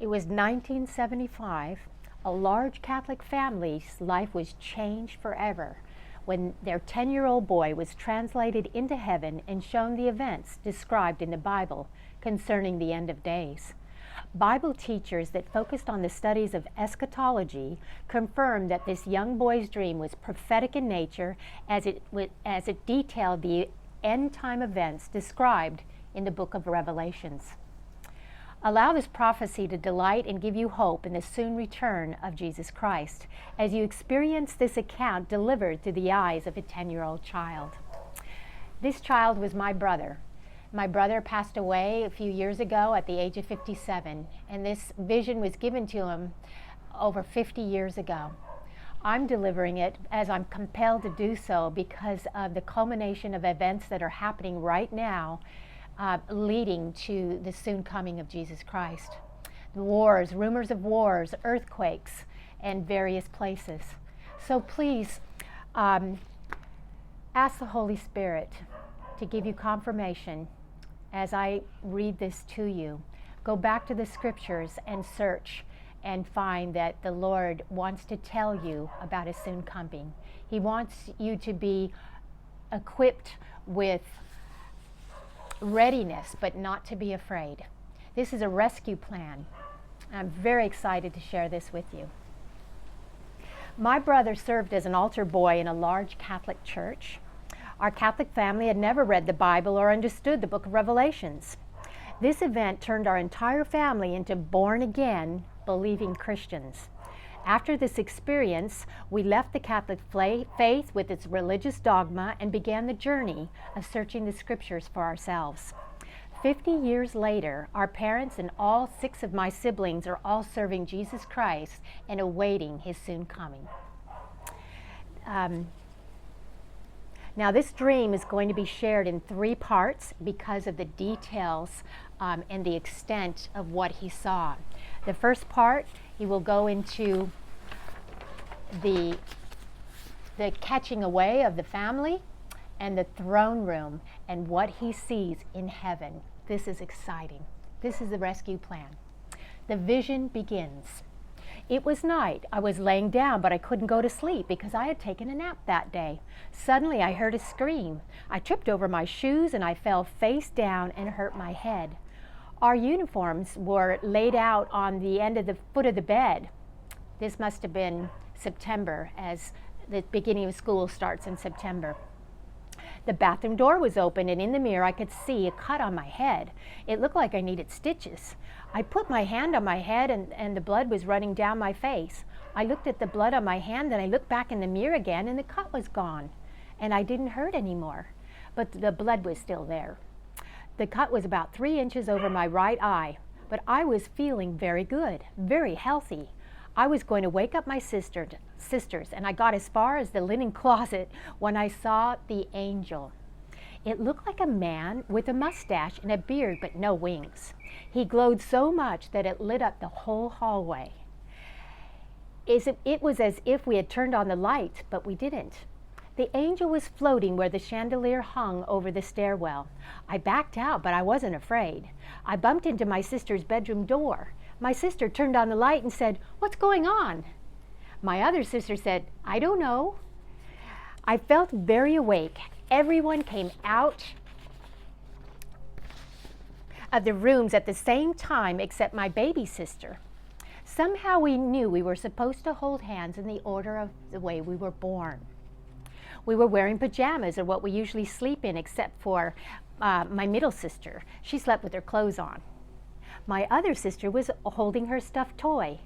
It was 1975. A large Catholic family's life was changed forever when their 10-year-old boy was translated into heaven and shown the events described in the Bible concerning the end of days. Bible teachers that focused on the studies of eschatology confirmed that this young boy's dream was prophetic in nature as it detailed the end-time events described in the book of Revelations. Allow this prophecy to delight and give you hope in the soon return of Jesus Christ as you experience this account delivered through the eyes of a 10-year-old child. This child was my brother. My brother passed away a few years ago at the age of 57, and this vision was given to him over 50 years ago. I'm delivering it as I'm compelled to do so because of the culmination of events that are happening right now, leading to the soon coming of Jesus Christ. The wars, rumors of wars, earthquakes, and various places. So please ask the Holy Spirit to give you confirmation as I read this to you. Go back to the scriptures and search and find that the Lord wants to tell you about his soon coming. He wants you to be equipped with readiness, but not to be afraid. This is a rescue plan. I'm very excited to share this with you. My brother served as an altar boy in a large Catholic church. Our Catholic family had never read the Bible or understood the book of Revelations. This event turned our entire family into born-again, believing Christians. After this experience, we left the Catholic faith with its religious dogma and began the journey of searching the scriptures for ourselves. 50 years later, our parents and all 6 of my siblings are all serving Jesus Christ and awaiting his soon coming. Now, this dream is going to be shared in 3 parts because of the details and the extent of what he saw. The first part, he will go into the catching away of the family and the throne room and what he sees in heaven. This is exciting. This is the rescue plan. The vision begins. It was night. I was laying down, but I couldn't go to sleep because I had taken a nap that day. Suddenly, I heard a scream. I tripped over my shoes and I fell face down and hurt my head. Our uniforms were laid out on the end of the foot of the bed. This must have been September, as the beginning of school starts in September. The bathroom door was open, and in the mirror I could see a cut on my head. It looked like I needed stitches. I put my hand on my head, and the blood was running down my face. I looked at the blood on my hand, then I looked back in the mirror again, and the cut was gone, and I didn't hurt anymore, but the blood was still there. The cut was about 3 inches over my right eye, but I was feeling very good, very healthy. I was going to wake up my sisters, and I got as far as the linen closet when I saw the angel. It looked like a man with a mustache and a beard, but no wings. He glowed so much that it lit up the whole hallway. It was as if we had turned on the light, but we didn't. The angel was floating where the chandelier hung over the stairwell. I backed out, but I wasn't afraid. I bumped into my sister's bedroom door. My sister turned on the light and said, "What's going on?" My other sister said, "I don't know." I felt very awake. Everyone came out of the rooms at the same time except my baby sister. Somehow we knew we were supposed to hold hands in the order of the way we were born. We were wearing pajamas, or what we usually sleep in, except for my middle sister. She slept with her clothes on. My other sister was holding her stuffed toy.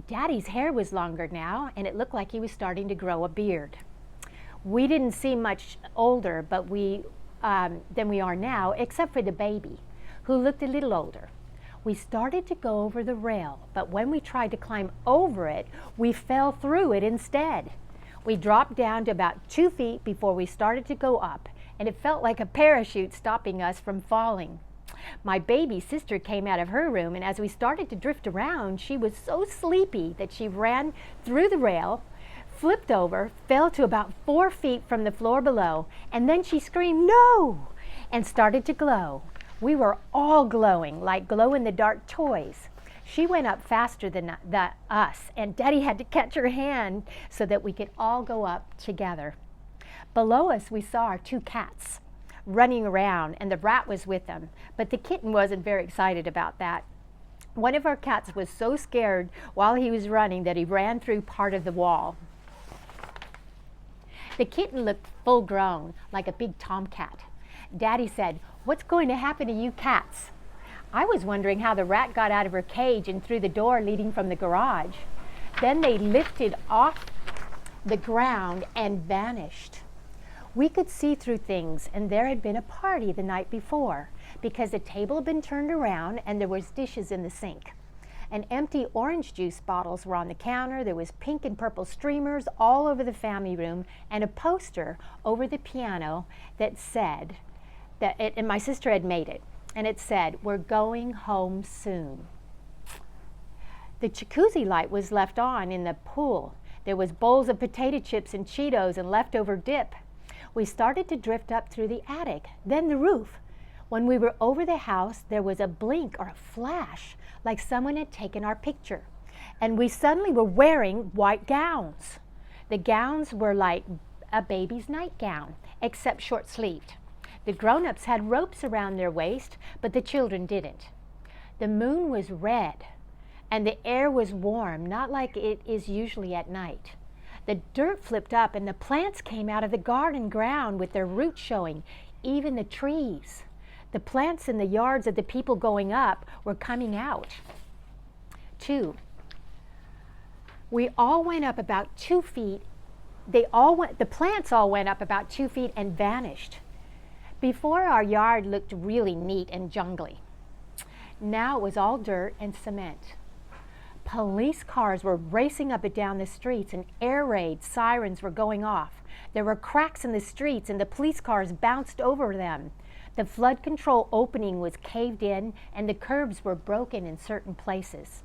Daddy's hair was longer now, and it looked like he was starting to grow a beard. We didn't seem much older than we are now, except for the baby, who looked a little older. We started to go over the rail, but when we tried to climb over it, we fell through it instead. We dropped down to about 2 feet before we started to go up, and it felt like a parachute stopping us from falling. My baby sister came out of her room, and as we started to drift around, she was so sleepy that she ran through the rail, flipped over, fell to about 4 feet from the floor below, and then she screamed, "No!" and started to glow. We were all glowing like glow-in-the-dark toys. She went up faster than us, and Daddy had to catch her hand so that we could all go up together. Below us, we saw our 2 cats running around, and the rat was with them, but the kitten wasn't very excited about that. One of our cats was so scared while he was running that he ran through part of the wall. The kitten looked full grown, like a big tomcat. Daddy said, "What's going to happen to you cats?" I was wondering how the rat got out of her cage and through the door leading from the garage. Then they lifted off the ground and vanished. We could see through things, and there had been a party the night before because the table had been turned around and there was dishes in the sink. And empty orange juice bottles were on the counter. There was pink and purple streamers all over the family room and a poster over the piano that said, and my sister had made it, and it said, "We're going home soon." The jacuzzi light was left on in the pool. There was bowls of potato chips and Cheetos and leftover dip. We started to drift up through the attic, then the roof. When we were over the house, there was a blink or a flash, like someone had taken our picture. And we suddenly were wearing white gowns. The gowns were like a baby's nightgown, except short-sleeved. The grown-ups had ropes around their waist, but the children didn't. The moon was red, and the air was warm, not like it is usually at night. The dirt flipped up, and the plants came out of the garden ground with their roots showing, even the trees. The plants in the yards of the people going up were coming out. 2. We all went up about 2 feet. The plants all went up about 2 feet and vanished. Before, our yard looked really neat and jungly. Now it was all dirt and cement. Police cars were racing up and down the streets, and air raid sirens were going off. There were cracks in the streets, and the police cars bounced over them. The flood control opening was caved in, and the curbs were broken in certain places.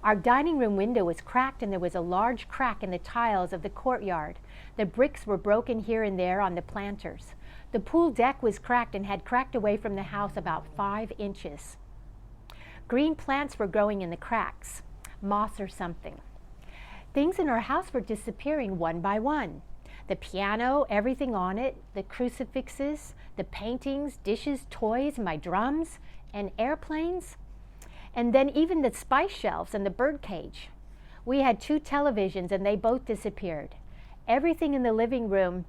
Our dining room window was cracked, and there was a large crack in the tiles of the courtyard. The bricks were broken here and there on the planters. The pool deck was cracked and had cracked away from the house about 5 inches. Green plants were growing in the cracks, moss or something. Things in our house were disappearing one by one. The piano, everything on it, the crucifixes, the paintings, dishes, toys, my drums, and airplanes. And then even the spice shelves and the bird cage. We had 2 televisions and they both disappeared. Everything in the living room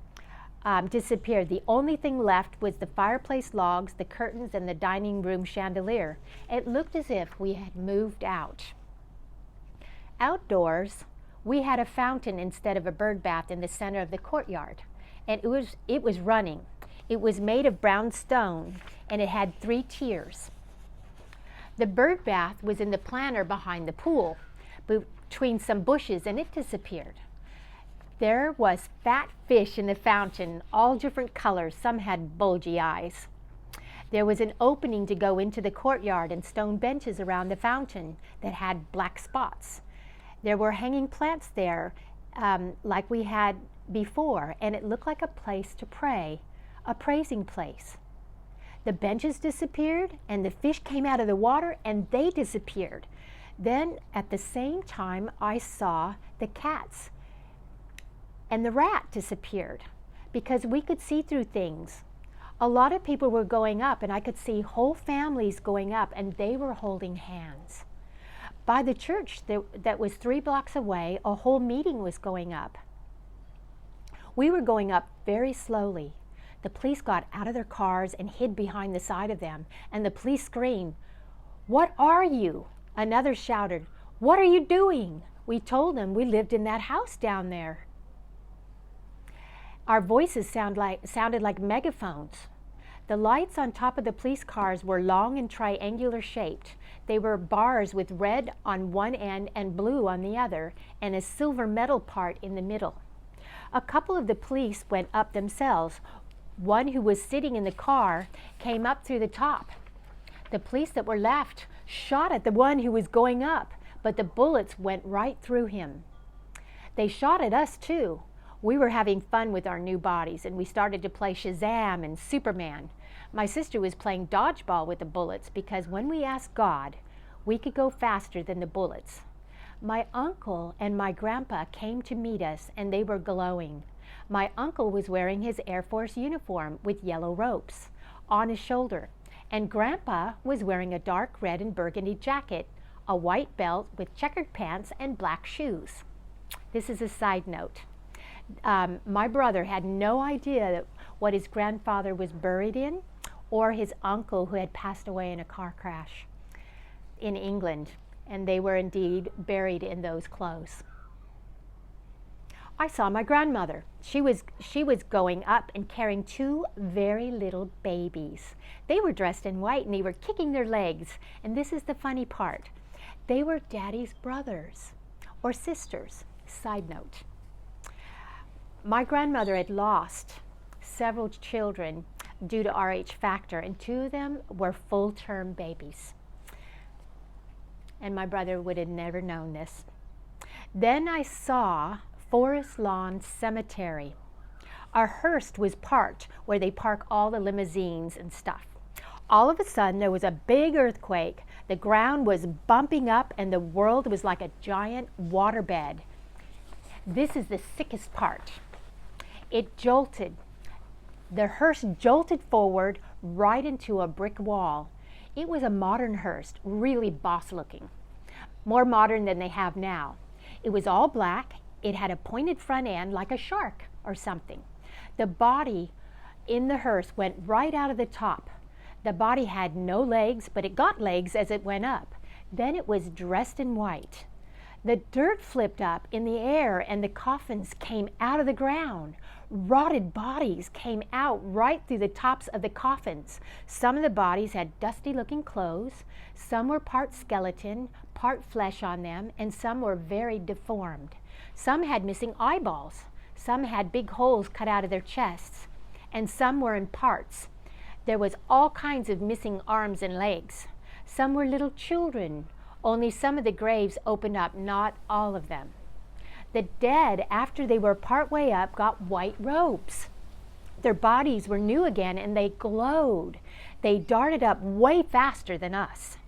disappeared. The only thing left was the fireplace logs, the curtains, and the dining room chandelier. It looked as if we had moved out. Outdoors, we had a fountain instead of a bird bath in the center of the courtyard, and it was running. It was made of brown stone, and it had 3 tiers. The bird bath was in the planter behind the pool, between some bushes, and it disappeared. There was fat fish in the fountain, all different colors. Some had bulgy eyes. There was an opening to go into the courtyard and stone benches around the fountain that had black spots. There were hanging plants there like we had before, and it looked like a place to pray, a praising place. The benches disappeared, and the fish came out of the water, and they disappeared. Then, at the same time, I saw the cats, and the rat disappeared because we could see through things. A lot of people were going up, and I could see whole families going up, and they were holding hands. By the church that was 3 blocks away, a whole meeting was going up. We were going up very slowly. The police got out of their cars and hid behind the side of them, and the police screamed, "What are you?" Another shouted, "What are you doing?" We told them we lived in that house down there. Our voices sounded like megaphones. The lights on top of the police cars were long and triangular shaped. They were bars with red on one end and blue on the other, and a silver metal part in the middle. A couple of the police went up themselves. One who was sitting in the car came up through the top. The police that were left shot at the one who was going up, but the bullets went right through him. They shot at us too. We were having fun with our new bodies, and we started to play Shazam and Superman. My sister was playing dodgeball with the bullets because when we asked God, We could go faster than the bullets. My uncle and my grandpa came to meet us, and they were glowing. My uncle was wearing his Air Force uniform with yellow ropes on his shoulder, and Grandpa was wearing a dark red and burgundy jacket, a white belt with checkered pants, and black shoes. This is a side note. My brother had no idea what his grandfather was buried in, or his uncle who had passed away in a car crash in England, and they were indeed buried in those clothes. I saw my grandmother. She was going up and carrying two very little babies. They were dressed in white and they were kicking their legs. And this is the funny part. They were Daddy's brothers or sisters. Side note. My grandmother had lost several children due to Rh factor, and two of them were full-term babies. And my brother would have never known this. Then I saw Forest Lawn Cemetery. Our hearse was parked where they park all the limousines and stuff. All of a sudden, there was a big earthquake. The ground was bumping up and the world was like a giant waterbed. This is the sickest part. It jolted. The hearse jolted forward right into a brick wall. It was a modern hearse, really boss looking. More modern than they have now. It was all black. It had a pointed front end like a shark or something. The body in the hearse went right out of the top. The body had no legs, but it got legs as it went up. Then it was dressed in white. The dirt flipped up in the air and the coffins came out of the ground. Rotted bodies came out right through the tops of the coffins. Some of the bodies had dusty looking clothes. Some were part skeleton, part flesh on them, and some were very deformed. Some had missing eyeballs. Some had big holes cut out of their chests. And some were in parts. There was all kinds of missing arms and legs. Some were little children. Only some of the graves opened up, not all of them. The dead, after they were part way up, got white robes. Their bodies were new again and they glowed. They darted up way faster than us.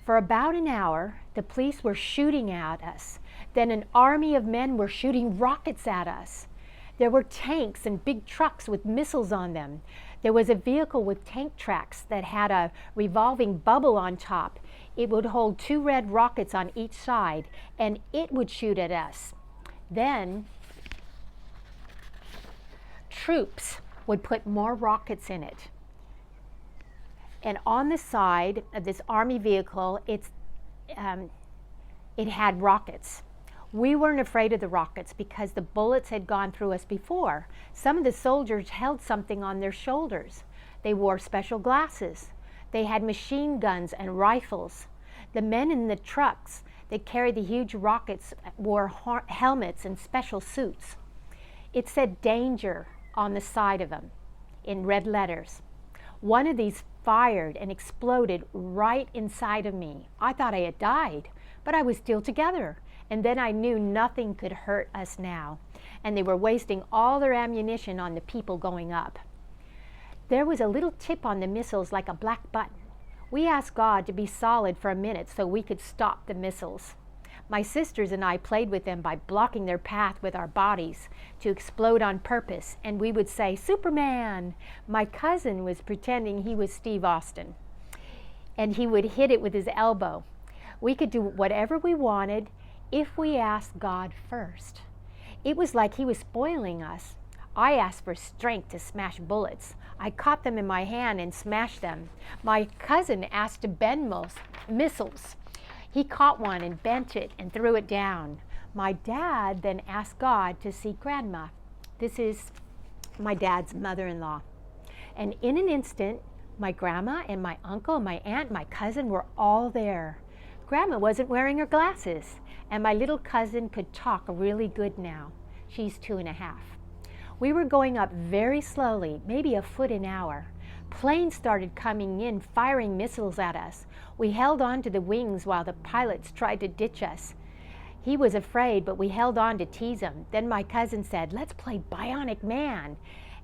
For about an hour, the police were shooting at us. Then an army of men were shooting rockets at us. There were tanks and big trucks with missiles on them. There was a vehicle with tank tracks that had a revolving bubble on top. It would hold 2 red rockets on each side, and it would shoot at us. Then troops would put more rockets in it. And on the side of this army vehicle, it had rockets. We weren't afraid of the rockets because the bullets had gone through us before. Some of the soldiers held something on their shoulders. They wore special glasses. They had machine guns and rifles. The men in the trucks that carried the huge rockets wore helmets and special suits. It said danger on the side of them in red letters. One of these fired and exploded right inside of me. I thought I had died, but I was still together. And then I knew nothing could hurt us now. And they were wasting all their ammunition on the people going up. There was a little tip on the missiles like a black button. We asked God to be solid for a minute so we could stop the missiles. My sisters and I played with them by blocking their path with our bodies to explode on purpose, and we would say, "Superman!" My cousin was pretending he was Steve Austin, and he would hit it with his elbow. We could do whatever we wanted if we asked God first. It was like he was spoiling us. I asked for strength to smash bullets. I caught them in my hand and smashed them. My cousin asked to bend missiles. He caught one and bent it and threw it down. My dad then asked God to see Grandma. This is my dad's mother-in-law. And in an instant, my grandma and my uncle and my aunt, my cousin were all there. Grandma wasn't wearing her glasses, and my little cousin could talk really good now. She's 2.5. We were going up very slowly, maybe a foot an hour. Planes started coming in, firing missiles at us. We held on to the wings while the pilots tried to ditch us. He was afraid, but we held on to tease him. Then my cousin said, "Let's play Bionic Man."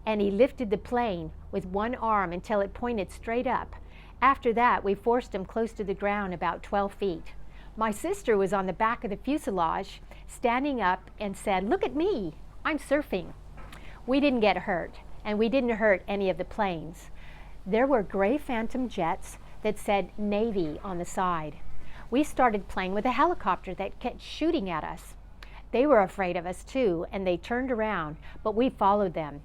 And he lifted the plane with one arm until it pointed straight up. After that, we forced him close to the ground, about 12 feet. My sister was on the back of the fuselage, standing up and said, "Look at me, I'm surfing." We didn't get hurt, and we didn't hurt any of the planes. There were gray Phantom jets that said Navy on the side. We started playing with a helicopter that kept shooting at us. They were afraid of us too, and they turned around, but we followed them.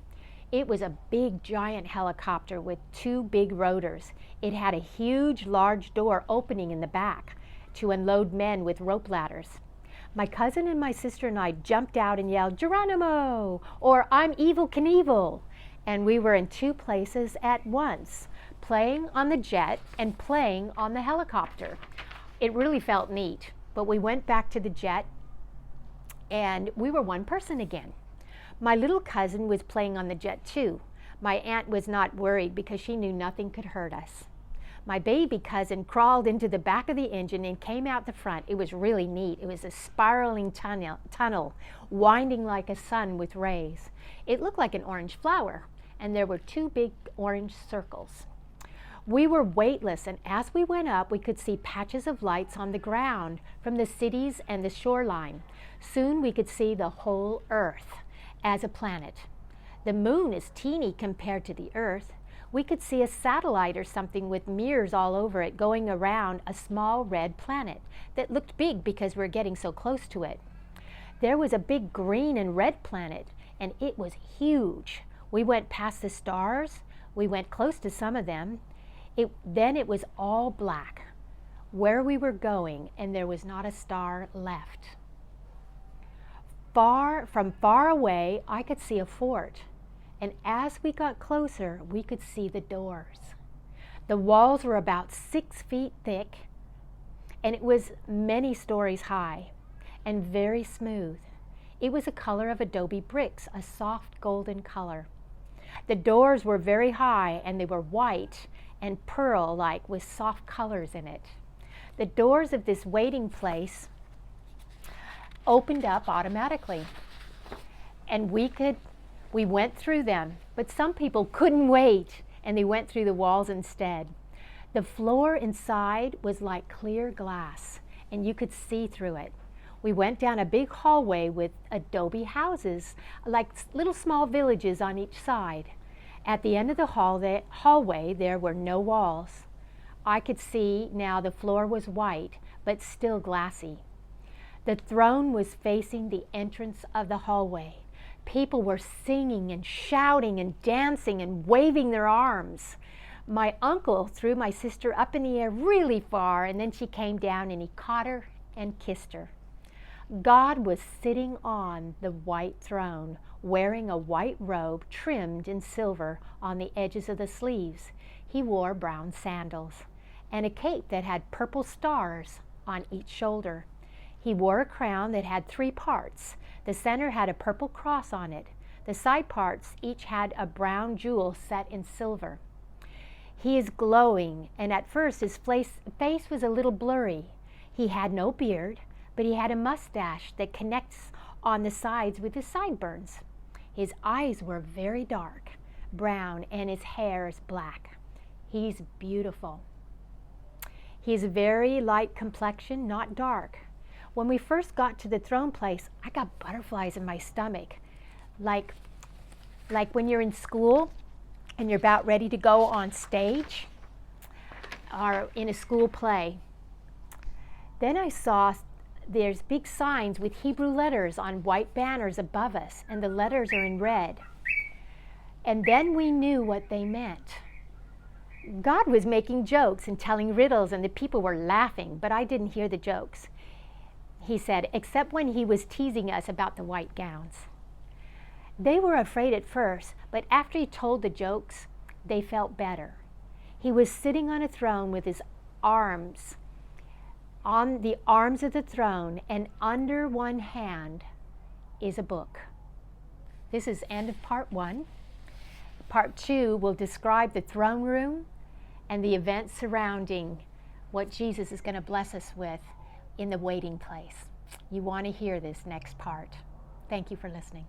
It was a big, giant helicopter with 2 big rotors. It had a huge, large door opening in the back to unload men with rope ladders. My cousin and my sister and I jumped out and yelled, "Geronimo!" or "I'm Evel Knievel!" And we were in 2 places at once, playing on the jet and playing on the helicopter. It really felt neat, but we went back to the jet and we were 1 person again. My little cousin was playing on the jet too. My aunt was not worried because she knew nothing could hurt us. My baby cousin crawled into the back of the engine and came out the front. It was really neat. It was a spiraling tunnel, winding like a sun with rays. It looked like an orange flower, and there were 2 big orange circles. We were weightless, and as we went up, we could see patches of lights on the ground from the cities and the shoreline. Soon we could see the whole Earth as a planet. The moon is teeny compared to the Earth. We could see a satellite or something with mirrors all over it going around a small red planet that looked big because we're getting so close to it. There was a big green and red planet, and it was huge. We went past the stars. We went close to some of them. Then it was all black where we were going, and there was not a star left. From far away, I could see a fort. And as we got closer, we could see the doors. The walls were about 6 feet thick, and it was many stories high and very smooth. It was the color of adobe bricks, a soft golden color. The doors were very high, and they were white and pearl-like with soft colors in it. The doors of this waiting place opened up automatically, and we went through them, but some people couldn't wait, and they went through the walls instead. The floor inside was like clear glass, and you could see through it. We went down a big hallway with adobe houses, like little small villages on each side. At the end of the hallway, there were no walls. I could see now the floor was white, but still glassy. The throne was facing the entrance of the hallway. People were singing and shouting and dancing and waving their arms. My uncle threw my sister up in the air really far, and then she came down and he caught her and kissed her. God was sitting on the white throne, wearing a white robe trimmed in silver on the edges of the sleeves. He wore brown sandals and a cape that had purple stars on each shoulder. He wore a crown that had 3 parts. The center had a purple cross on it. The side parts each had a brown jewel set in silver. He is glowing, and at first his face was a little blurry. He had no beard, but he had a mustache that connects on the sides with his sideburns. His eyes were very dark, brown, and his hair is black. He's beautiful. He's very light complexion, not dark. When we first got to the throne place, I got butterflies in my stomach, like when you're in school and you're about ready to go on stage or in a school play. Then I saw there's big signs with Hebrew letters on white banners above us, and the letters are in red. And then we knew what they meant. God was making jokes and telling riddles, and the people were laughing, but I didn't hear the jokes. He said, except when he was teasing us about the white gowns. They were afraid at first, but after he told the jokes, they felt better. He was sitting on a throne with his arms on the arms of the throne, and under one hand is a book. This is end of part 1. Part 2 will describe the throne room and the events surrounding what Jesus is going to bless us with in the waiting place. You want to hear this next part. Thank you for listening.